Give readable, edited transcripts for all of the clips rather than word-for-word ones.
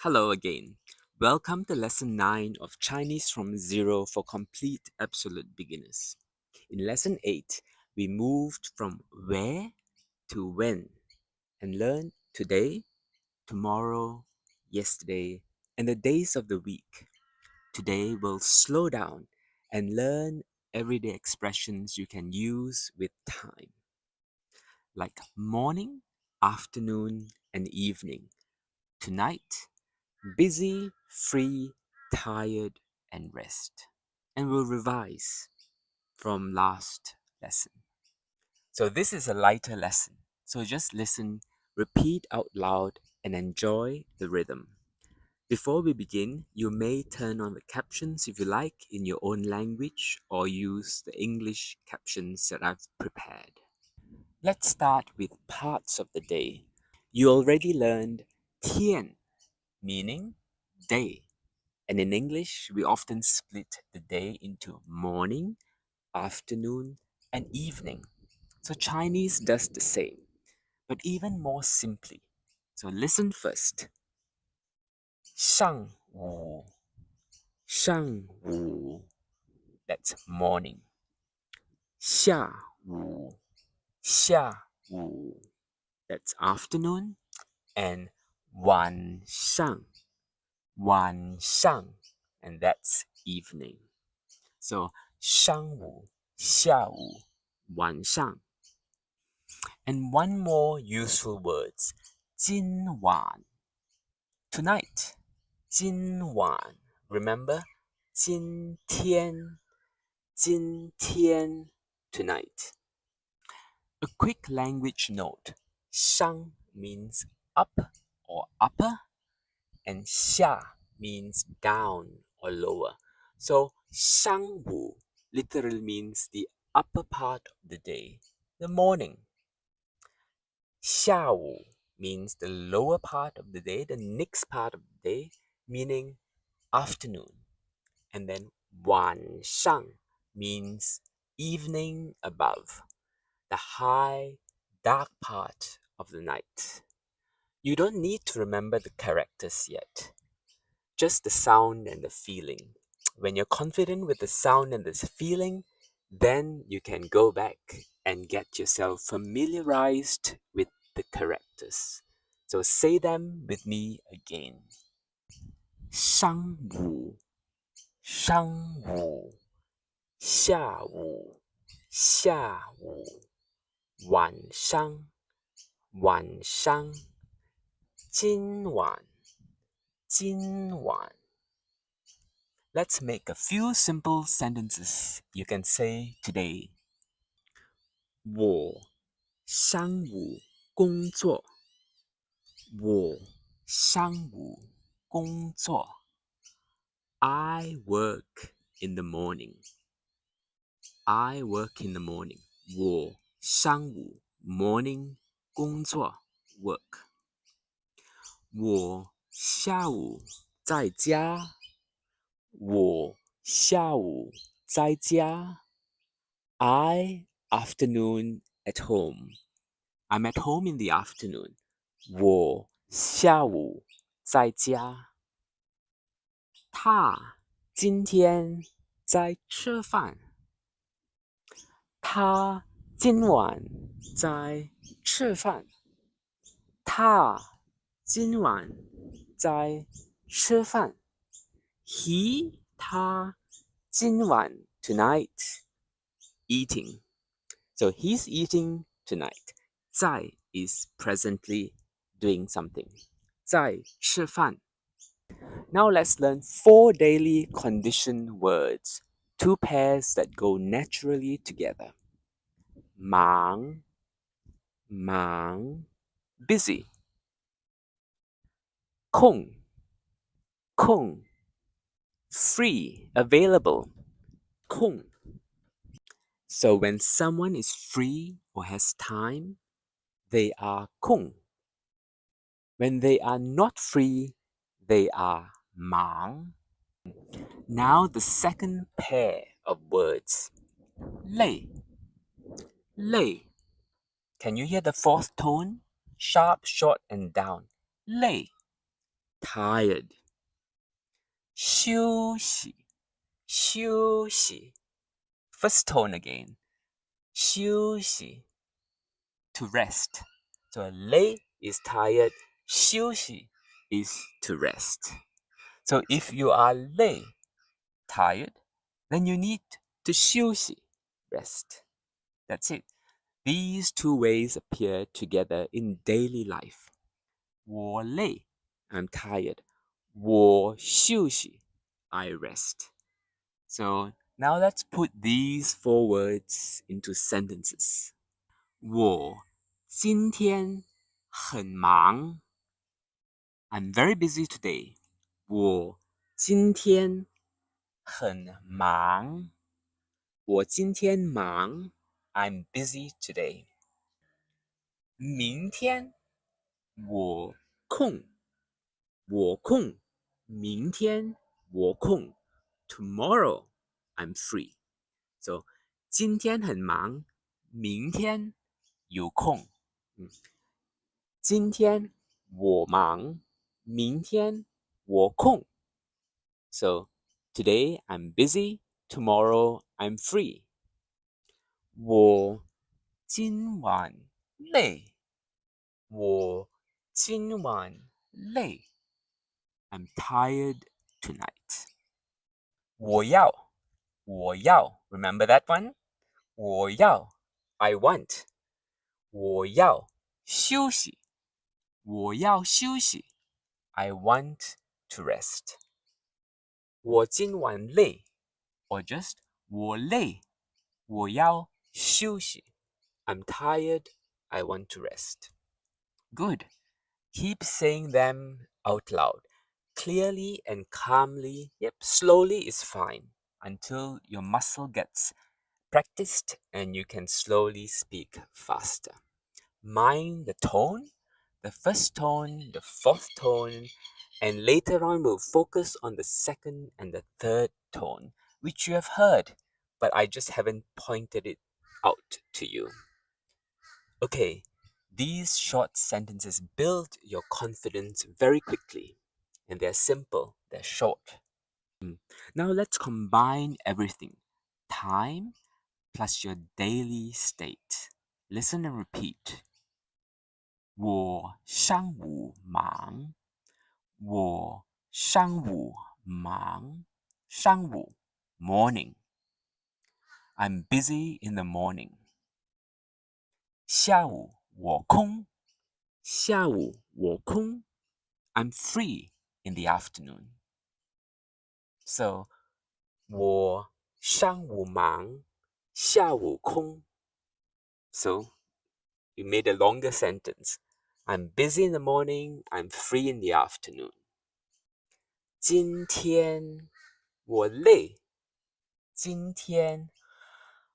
Hello again. Welcome to Lesson 9 of Chinese from Zero for Complete Absolute Beginners. In Lesson 8, we moved from where to when and learned today, tomorrow, yesterday, and the days of the week. Today, we'll slow down and learn everyday expressions you can use with time, like morning, afternoon, and evening, tonight, busy, free, tired, and rest. And we'll revise from last lesson. So this is a lighter lesson. So just listen, repeat out loud, and enjoy the rhythm. Before we begin, you may turn on the captions if you like in your own language or use the English captions that I've prepared. Let's start with parts of the day. You already learned 天, meaning day. And in English, we often split the day into morning, afternoon, and evening. So Chinese does the same, but even more simply. So listen first. 上午, 上午, that's morning. 下午, 下午, that's afternoon. And 晚上, 晚上, and that's evening. So 上午, 下午, 晚上. And one more useful words, 今晚, tonight, 今晚. Remember, 今天, 今天, tonight. A quick language note, 上 means up or upper, and 下 means down or lower. So 上午 literally means the upper part of the day, the morning. 下午 means the lower part of the day, the next part of the day, meaning afternoon. And then 晚上 means evening above, the high, dark part of the night. You don't need to remember the characters yet, just the sound and the feeling. When you're confident with the sound and the feeling, then you can go back and get yourself familiarized with the characters. So say them with me again. 上午, 上午, 下午, 下午, 晚上, 晚上, 今晚, 今晚. Let's make a few simple sentences you can say today. 我上午工作，我上午工作。I work in the morning. I work in the morning. 我上午 morning 工作 work. 我下午在家。我下午在家。I afternoon at home. I'm at home in the afternoon. 我下午在家。他今天在吃饭。他今晚在吃饭。他今晚在吃饭。He, 他今晚 tonight eating. So he's eating tonight. 在 is presently doing something. 在吃饭。Now let's learn 4 daily condition words, 2 pairs that go naturally together. 忙, 忙, busy. 空, 空, free, available. 空. So when someone is free or has time, they are 空. When they are not free, they are 忙. Now the second pair of words. 累, 累. Can you hear the fourth tone? Sharp, short, and down. 累. tired. 休息休息 First tone again. 休息 to rest. So 累 is tired. 休息 is to rest. So if you are 累 tired, then you need to 休息 rest. That's it. These two ways appear together in daily life. 我累 I'm tired. 我休息 I rest. So now let's put these four words into sentences. 我今天很忙 I'm very busy today. 我今天很忙我今天忙 I'm busy today. 明天我空我空明天我空 Tomorrow I'm free. So 今天很忙明天有空今天我忙明天我空 So today I'm busy tomorrow I'm free. 我今晚累我今晚累 I'm tired tonight. 我要 Remember that one? 我要 I want. 我要休息I want to rest. 我今晚累 or just 我累我要休息 I'm tired I want to rest. Good. Keep saying them out loud. Clearly and calmly, slowly is fine until your muscle gets practiced and you can slowly speak faster. Mind the tone, the first tone, the fourth tone, and later on we'll focus on the second and the third tone, which you have heard, but I just haven't pointed it out to you. Okay, these short sentences build your confidence very quickly, and they're simple, they're short. Now let's combine everything. Time plus your daily state. Listen and repeat. 我上午忙我上午忙上午 morning I'm busy in the morning 下午我空下午我空 I'm free in the afternoon So 我上午忙下午空 So you made a longer sentence I'm busy in the morning I'm free in the afternoon 今天我累今天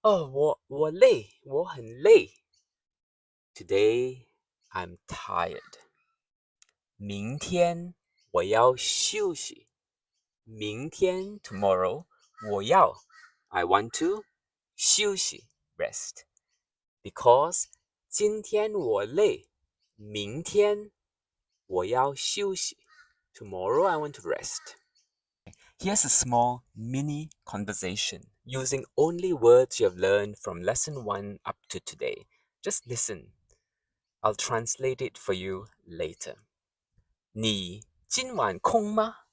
我累我很累 Today I'm tired 明天我要休息明天 tomorrow 我要 I want to 休息 rest Because 今天我累明天我要休息 Tomorrow I want to rest Here's a small mini conversation using only words you have learned from lesson 1 up to today. Just listen. I'll translate it for you later. 你今晚空吗？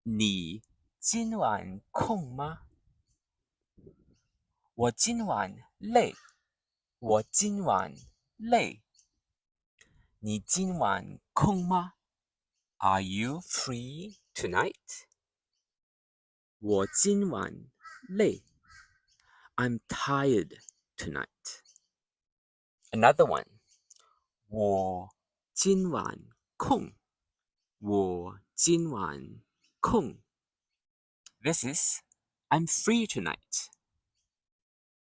你今晚空吗？我今晚累。我今晚累。你今晚空吗？ Are you free tonight? 我今晚累 I'm tired tonight. Another one. 我今晚空我今晚空 This is I'm free tonight.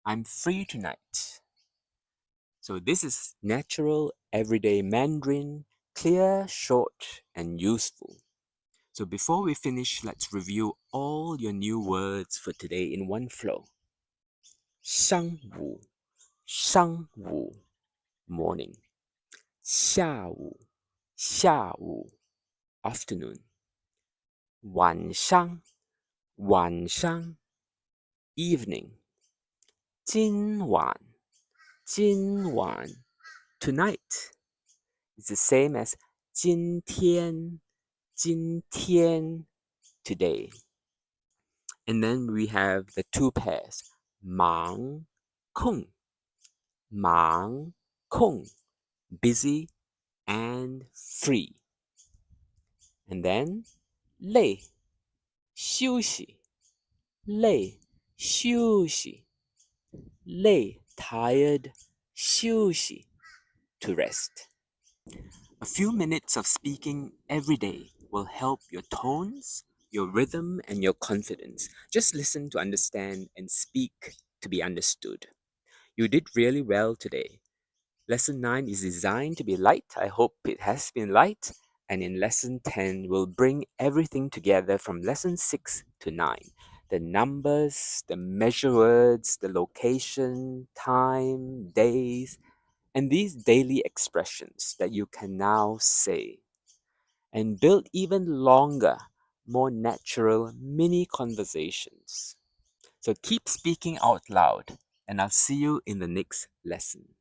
I'm free tonight. So this is natural, everyday Mandarin, clear, short, and useful. So before we finish, let's review all your new words for today in one flow. 上午上午 morning 下午 afternoon. 晚上 wǎnshang, evening. 今晚 jīnwǎn, tonight. It's the same as 今天 today. And then we have the two pairs, máng, kòng, busy and free. And then 累 xiūxi, 累 tired, 休息 to rest. A few minutes of speaking every day will help your tones, your rhythm, and your confidence. Just listen to understand and speak to be understood. You did really well today. Lesson 9 is designed to be light. I hope it has been light. And in lesson 10, we'll bring everything together from lesson 6 to 9. The numbers, the measure words, the location, time, days, and these daily expressions that you can now say. And build even longer, more natural mini conversations. So keep speaking out loud, and I'll see you in the next lesson.